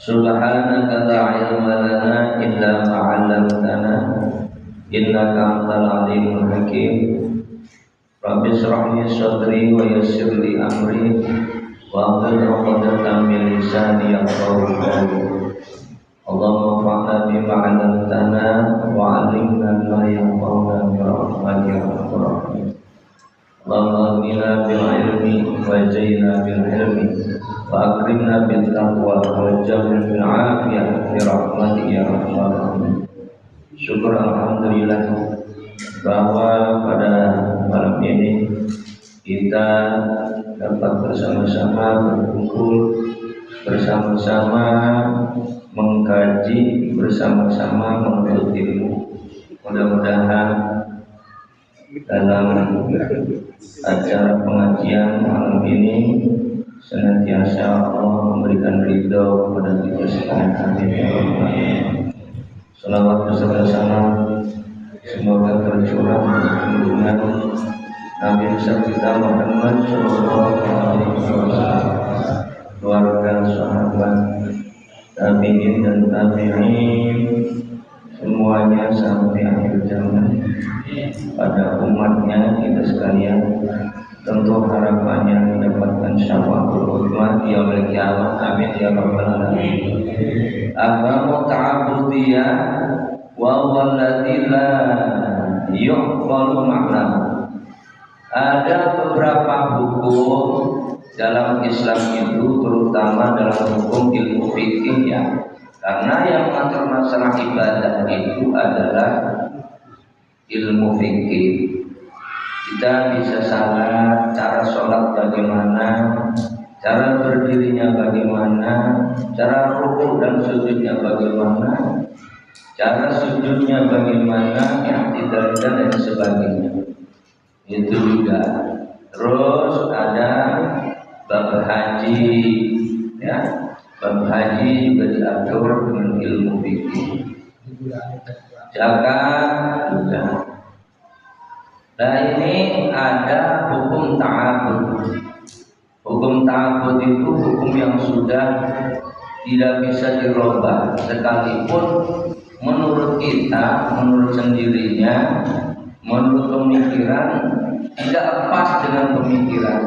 Subhanaka la ilma lana illa ma 'allamtana innaka antal alimul hakim. Rabbi shrah li sadri wa yassir li amri wa hlul 'uqdatam min lisani yafqahu qawli. Allahumma fa'na bima 'allamtana wa 'allimna ma yanfa'una bi rahmatika ya arhamar rahimin. Allahumma inna bil ilmi wa zayyina bil ilmi wa akrimna bil taqwa wa jamil bil afiyah bi rahmatika ya arhamar rahimin. Syukur alhamdulillah bahwa pada malam ini kita dapat bersama-sama berkumpul, bersama-sama mengkaji, bersama-sama menuntut ilmu. Mudah-mudahan dalam acara pengajian malam ini senantiasa Allah memberikan ridho kepada kita sekalian. Amin. Salawat beserta salam semoga tercurah dengan Nabi besar kita Muhammad Sallallahu Alaihi Wasallam, keluarga, sahabat, tabi'in dan tabi'in semuanya sampai akhir zaman. Pada umatnya kita sekalian, tentu harapannya mendapatkan syafaatul ummah yaumil qiyamah. Amin ya rabbal alamin. Agama ta'abudiyah wa walladzi la yuqbalu ma'nahu. Ada beberapa hukum dalam Islam itu, terutama dalam hukum ilmu fikih ya. Karena yang mengatur masalah ibadah itu adalah ilmu fikih. Kita bisa salah, cara sholat bagaimana, cara berdirinya bagaimana, cara rukuk dan sujudnya bagaimana, cara sujudnya bagaimana, i'tidal dan sebagainya. Itu juga. Terus ada bab haji, ya. Bab haji juga diatur dengan ilmu fikih. Zakat juga. Nah ini ada hukum ta'abud. Hukum ta'abud itu hukum yang sudah tidak bisa dirubah, sekalipun menurut kita, menurut sendirinya, menurut pemikiran tidak pas dengan pemikiran.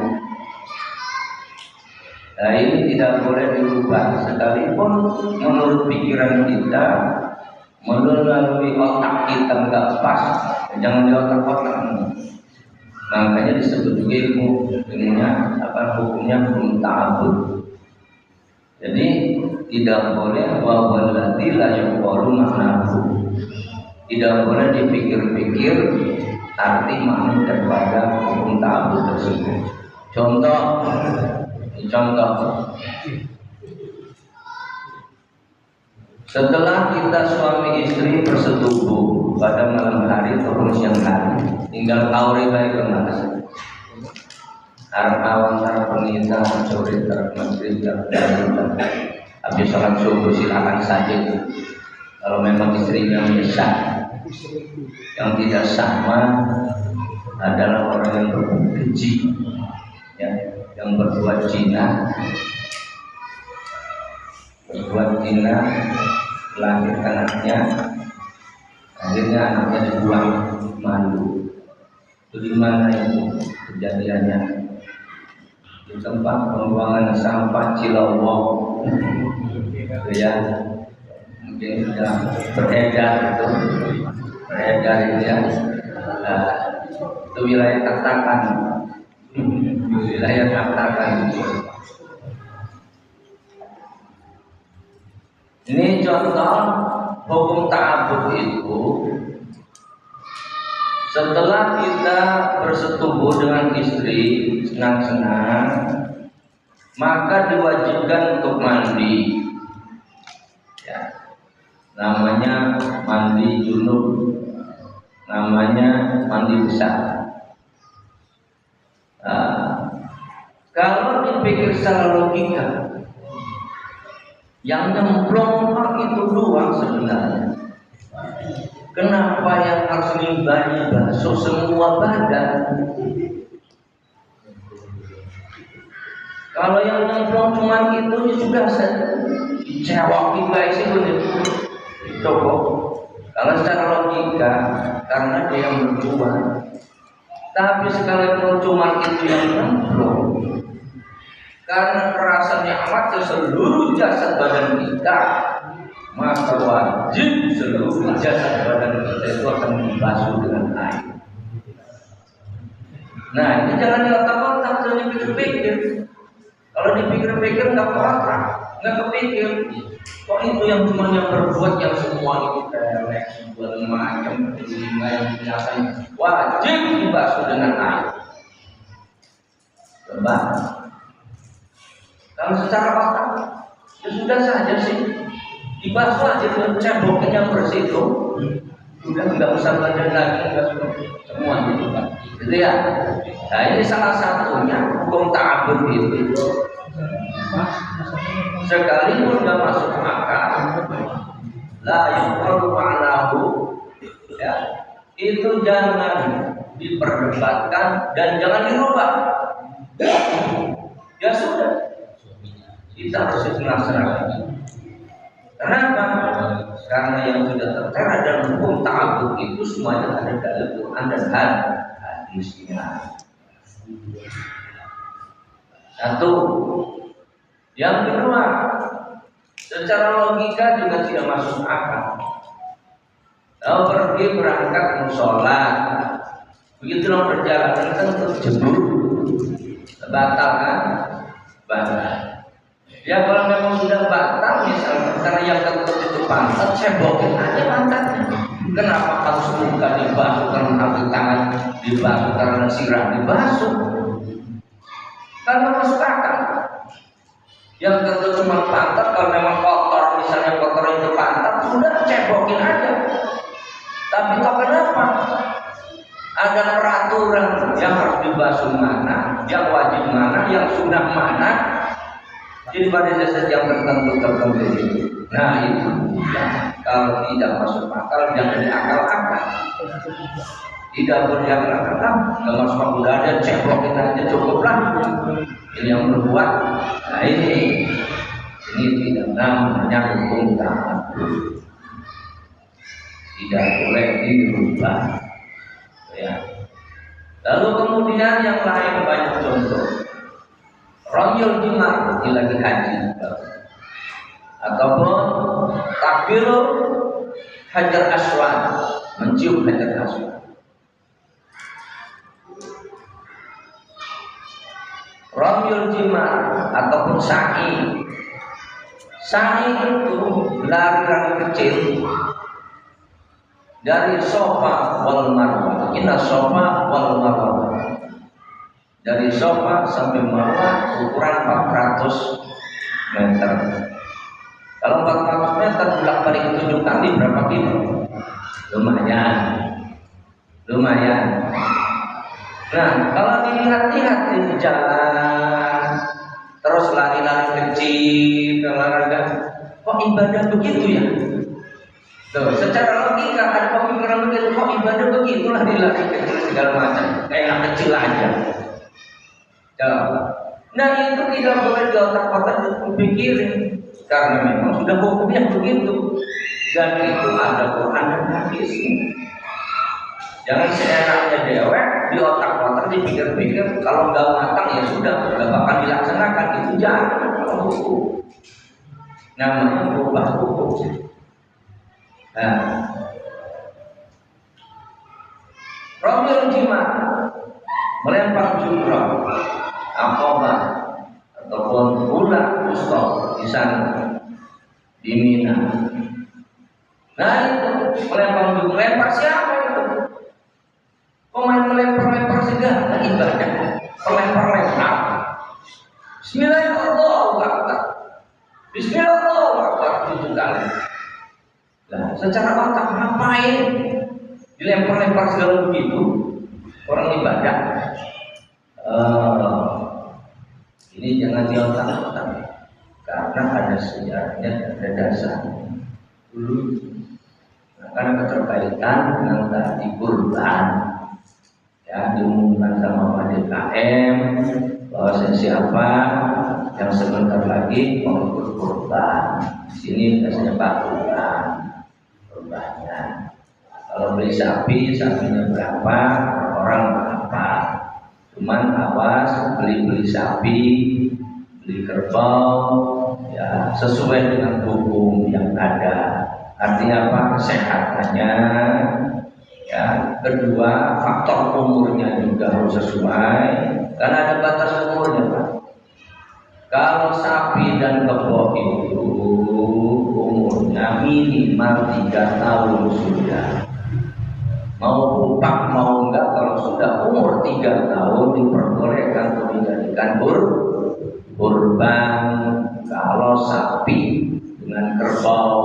Nah ini tidak boleh dirubah, sekalipun menurut pikiran kita, melalui otak kita nggak pas, jangan di otak-otak. Makanya disebut juga ilmunya hukumnya hukum ta'abud. Jadi tidak boleh wawalati la yuqalu maknahu. Tidak boleh dipikir-pikir arti makna daripada hukum ta'abud tersebut. Contoh. Setelah kita suami istri bersetubuh pada malam hari atau siang hari, tinggal aure bae kemas. Arep awan arep penginta sore arep maghrib habis sholat subuh silakan saja. Kalau memang istrinya sah. Yang tidak sama adalah orang yang berbuat keji, ya, yang berbuat zina, melahirkan anaknya, akhirnya anaknya dibuang malu. Itu di mana itu kejadiannya? Di tempat pembuangan sampah Cilowong, ya, mungkin sudah beredar itu ya. Itu wilayah Taktakan, Ini contoh hukum ta'abud itu. Setelah kita bersetubuh dengan istri senang-senang, maka diwajibkan untuk mandi. Ya, namanya mandi junub, namanya mandi besar. Kalau dipikir secara logika, yang nyemplung itu doang sebenarnya. Kenapa yang harus mimbangi basuh semua badan? Kalau yang nyemplung cuma itu ya sudah cewek kita sih coba. Kalau secara logika, karena dia yang berjuang. Tapi sekalipun cuma itu yang nyemplung, karena kerasa nikmat ke seluruh jasad badan kita, maka wajib seluruh jasad badan kita itu akan dibasuh dengan air. Nah, ini jangan di otak-otak, jangan dipikir-pikir. Kalau dipikir-pikir nggak kontrak, nggak kepikir. Kok itu yang cuma yang berbuat yang semua itu kelek, buat macam lima yang kelihatan wajib dibasuh dengan air. Coba. Kalau secara otak, ya sudah saja sih. Dibasuh aja dengan ceboknya yang bersih itu. Sudah nggak usah belajar lagi, nggak usah semua gitu kan. Gitu ya. Nah ini salah satunya hukum ta'abbud itu. Sekalipun nggak masuk akal, la yuqalu ma'nahu, ya, itu jangan diperdebatkan dan jangan dirubah. Ya sudah, kita harus melaksanakan. Kenapa? Karena yang sudah tertera dalam hukum ta'abbud itu semuanya ada dalam Quran dan hadisnya. Satu. Yang kedua, secara logika juga tidak masuk akal. Kalau pergi berangkat musola, begitu dalam perjalanan kan terjebur, batal kan? Batal. Ya kalau memang sudah batal, misalnya karena yang tertutup itu pantat, cebokin aja pantatnya. Kenapa harus muka dibasuh karena kaki tangan dibasuh karena sirah dibasuh? Karena masuk akal. Yang tertutup cuma pantat, kalau memang kotor, misalnya kotor itu pantat, sudah cebokin aja. Tapi kok kenapa? Ada peraturan yang harus dibasuh mana, yang wajib mana, yang sunnah mana. Jadi pada jasad yang tertentu. Nah itu ya, kalau tidak masuk akal jangan diakal-akal. Tidak boleh diakal-akal. Kalau masuk akal udah ada cebok kita aja cukuplah. Ini yang berbuat. Nah ini tidak namanya hukum ta'abbud. Tidak boleh dirubah. Ya. Lalu kemudian yang lain banyak contoh. Ramyul jimar lagi haji, ataupun takbirul hajar aswad, mencium hajar aswad. Ramyul jimar ataupun sa'i. Sa'i itu lari-lari kecil dari Safa wal Marwah. Inna Safa wal Marwah. Dari Safa sampai Marwah ukuran 400 meter. Kalau 400 meter bolak-balik 7 kali berapa kilo? Lumayan. Nah, kalau dilihat-lihat di jalan, terus lari-lari kecil, olahraga, kok ibadah begitu ya? Tuh, secara logika ada pemikiran begitu, kok ibadah begitulah dilari kecil segala macam, kayak anak kecil aja. Nah itu tidak boleh di otak-otak dipikirin karena memang sudah hukumnya begitu dan itu ada Quran dan hadis. Jangan seenaknya dewek di otak-otak dipikir-pikir, kalau nggak matang ya sudah nggak bakal dilaksanakan, itu jangan. Kalau hukum namanya berubah hukum. Nah, Ramyul jimar, melempar jumrah, Aqabah ataupun Ula Wusta di sana di Mina. Nah itu melempar siapa itu? Pemain melempar segala ibadah, pelempar. Bismillahirrahmanirrahim 7 kali. Nah, secara otak ngapain dilempar segala begitu orang ibadah? Ini jangan diotak-otak karena ada sejarahnya, ada dasarnya dulu. Nah, karena keterkaitan dengan tadi kurban, ya diumumkan sama Pak DKM bahwa siapa yang sebentar lagi mau ikut kurban. ini biasanya kurban. Kalau beli sapi, sapinya berapa, orang berapa. Cuman awas beli sapi, beli kerbau, ya sesuai dengan hukum yang ada. Artinya apa? Kesehatannya. Ya, kedua faktor umurnya juga harus sesuai. Karena ada batas umurnya, Pak. Kalau sapi dan kerbau itu umurnya minimal 3 tahun sudah. Mau bupak mau enggak, kalau sudah umur 3 tahun diperbolehkan untuk dijadikan kurban. Kalau sapi dengan kerbau,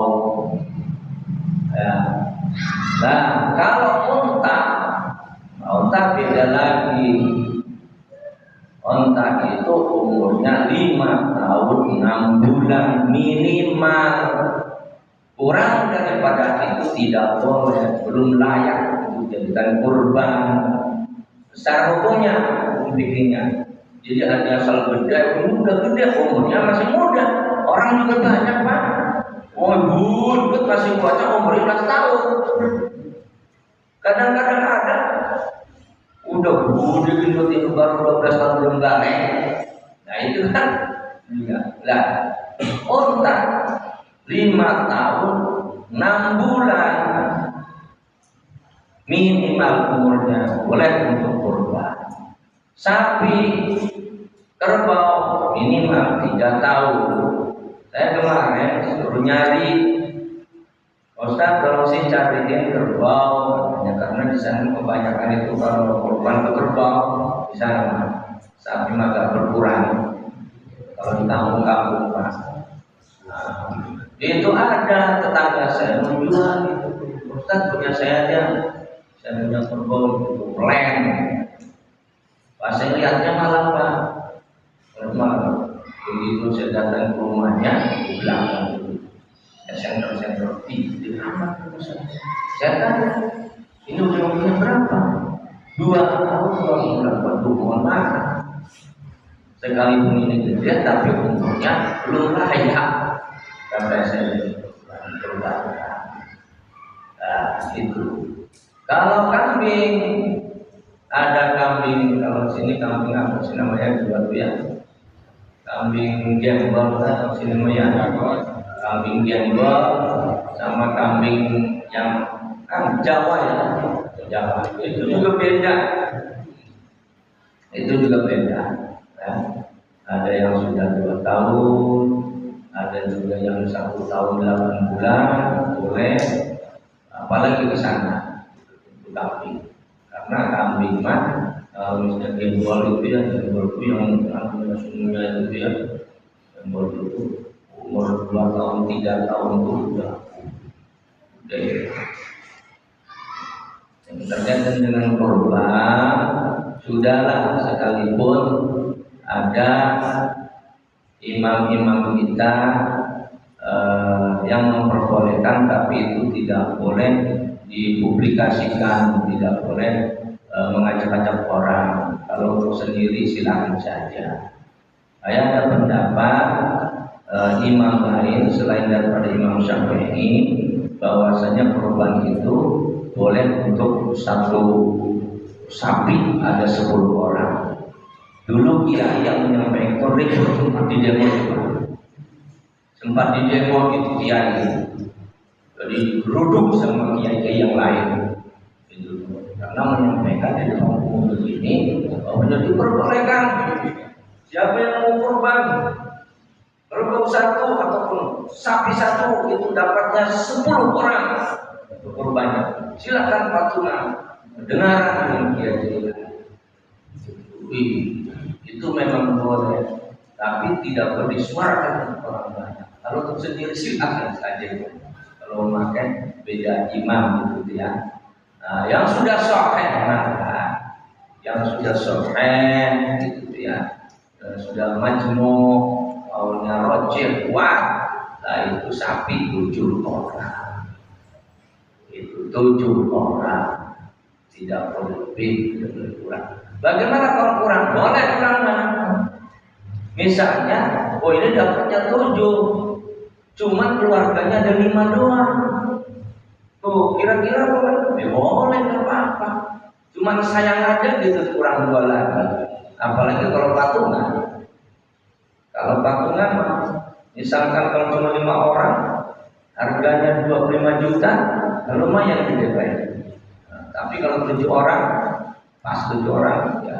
ya. Nah, kalau unta beda lagi. Unta itu umurnya 5 tahun 6 bulan minimal. Kurang daripada itu tidak boleh, belum layak untuk dijadikan kurban. Secara hukumnya, hukum fikihnya. Jadi ada asal beda, udah gede umurnya masih muda. Orang juga banyak, Pak. Oh, bud masih bocah umur 15 tahun. Kadang-kadang ada udah gede gitu baru 12 tahun belum galeng. Nah itu kan enggak. Lah, unta 5 tahun 6 bulan minimal umurnya boleh untuk kurban. Sapi, kerbau minimal 3 tahun. Saya kemarin suruh nyari, Ustaz tolong sih cariin kerbau, ya, karena di sana kebanyakan itu kalau kurban ke kerbau di sana sapi agak berkurang. Kalau di kampung-kampung, Pak. Nah, itu ada tetangga saya menjual itu. Ustaz punya saya aja, saya punya kerbau itu plan. Pas saya lihatnya malam, Pak. Malam. Begitu saya datang ke rumahnya di belakang itu, senter di kamar itu saya tanya, ini umurnya berapa? 2 tahun 2 bulan. Waduh, mohon maaf. Sekalipun ini gede, tapi umurnya belum layak. Sampai saya berbangga. Nah, itu. Kalau kambing, ada kambing, kalau sini kambing apa sih namanya juga tuh ya? Kambing jembol atau sini namanya kambing jembol sama kambing yang Jawa ya, Jawa itu juga beda. Itu juga beda. Ya. Ada yang sudah 2 tahun, ada juga yang 1 tahun 8 bulan, boleh. Apalagi ke sana itu kambing. Karena kambing mah misalnya jembol itu ya, jembol itu yang sungguhnya itu ya, jembol itu umur 2 tahun 3 tahun itu sudah yang terkait dengan korban. Sudahlah, sekalipun ada imam-imam kita yang memperbolehkan, tapi itu tidak boleh dipublikasikan, tidak boleh mengajak-ajak orang. Kalau untuk sendiri silakan saja. Saya ada pendapat imam lain selain daripada Imam Syafi'i, bahwasanya kurban itu boleh untuk 1 sapi ada 10 orang. Dulu kiai yang menyampaikan rekor sempat di demo itu kiai. Jadi geruduk sama kiai yang lain. Itu karena menyampaikan di dalam umum begini bahwa diperbolehkan siapa yang mau kurban kerbau 1 ataupun sapi 1 itu dapatnya 10 orang untuk kurbannya. Silakan patungan dengaran dengan kiai. Itu memang boleh, tapi tidak boleh disuarakan orang banyak. Kalau untuk sendiri silakan saja. Kalau memakai beda imam gitu ya. Nah, yang sudah sahih yang sudah sahih gitu ya, sudah majmu' awalnya rojih kuat, nah itu sapi 7 orang. Itu 7 orang, tidak boleh lebih, tidak boleh kurang. Bagaimana kalau kurang? Boleh kurang. Misalnya, oh ini dapatnya 7, Cuman keluarganya ada 5 doang. Tuh kira-kira boleh? Ya boleh, nggak apa-apa. Cuman sayang aja gitu kurang 2 lagi. Apalagi kalau patungan. Kalau patungan, misalkan kalau cuma 5 orang, harganya 25 juta, lumayan gede baik. Nah, tapi kalau 7 orang, pas 7 orang, ya